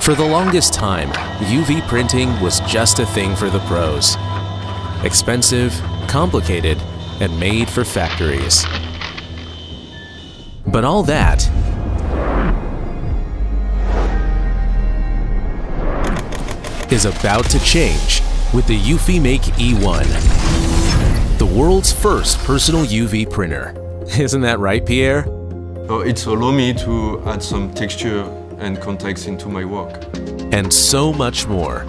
For the longest time, UV printing was just a thing for the pros. Expensive, complicated, and made for factories. But all that is about to change with the EufyMake E1, the world's first personal UV printer. Isn't that right, Pierre? It's allowed me to add some texture and context into my work. And so much more.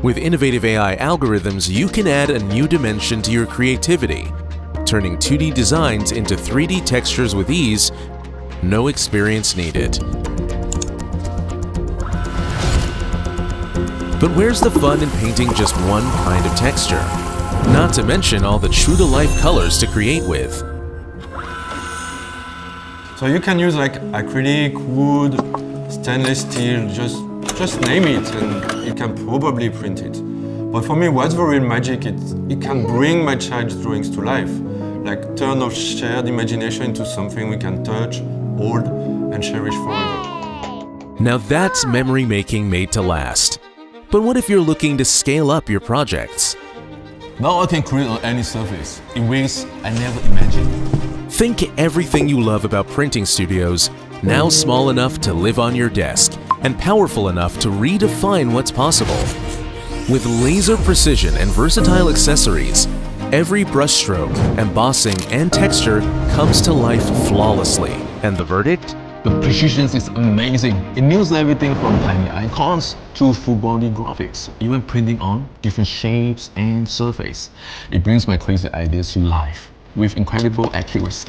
With innovative AI algorithms, you can add a new dimension to your creativity, turning 2D designs into 3D textures with ease, no experience needed. But where's the fun in painting just one kind of texture? Not to mention all the true-to-life colors to create with. So you can use like acrylic, wood, stainless steel, just name it and it can probably print it. But for me, what's the real magic, it can bring my child's drawings to life. Like turn our shared imagination into something we can touch, hold, and cherish forever. Now that's memory making made to last. But what if you're looking to scale up your projects? Now I can create on any surface in ways I never imagined. Think everything you love about printing studios, now small enough to live on your desk and powerful enough to redefine what's possible. With laser precision and versatile accessories, every brushstroke, embossing, and texture comes to life flawlessly. And the verdict? The precision is amazing. It nails everything from tiny icons to full-body graphics, even printing on different shapes and surface. It brings my crazy ideas to life with incredible accuracy.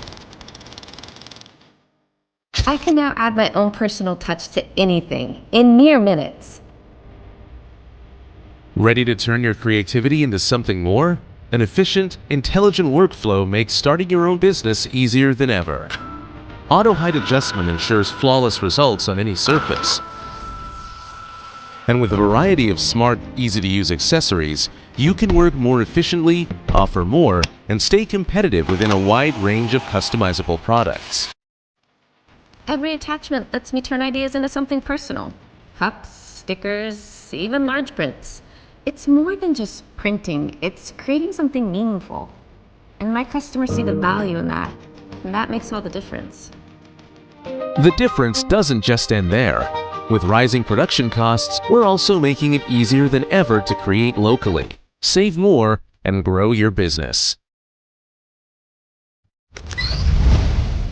I can now add my own personal touch to anything in mere minutes. Ready to turn your creativity into something more? An efficient, intelligent workflow makes starting your own business easier than ever. Auto height adjustment ensures flawless results on any surface. And with a variety of smart, easy-to-use accessories, you can work more efficiently, offer more, and stay competitive within a wide range of customizable products. Every attachment lets me turn ideas into something personal. Cups, stickers, even large prints. It's more than just printing, it's creating something meaningful. And my customers see the value in that, and that makes all the difference. The difference doesn't just end there. With rising production costs, we're also making it easier than ever to create locally, save more, and grow your business.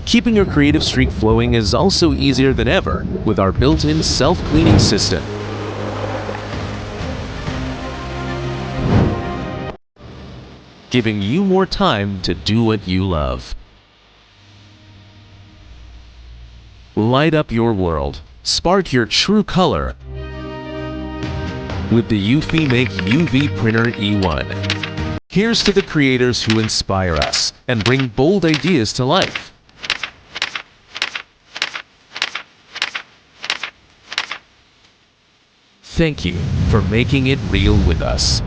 Keeping your creative streak flowing is also easier than ever with our built-in self-cleaning system. Giving you more time to do what you love. Light up your world. Spark your true color with the EufyMake UV Printer E1. Here's to the creators who inspire us and bring bold ideas to life. Thank you for making it real with us.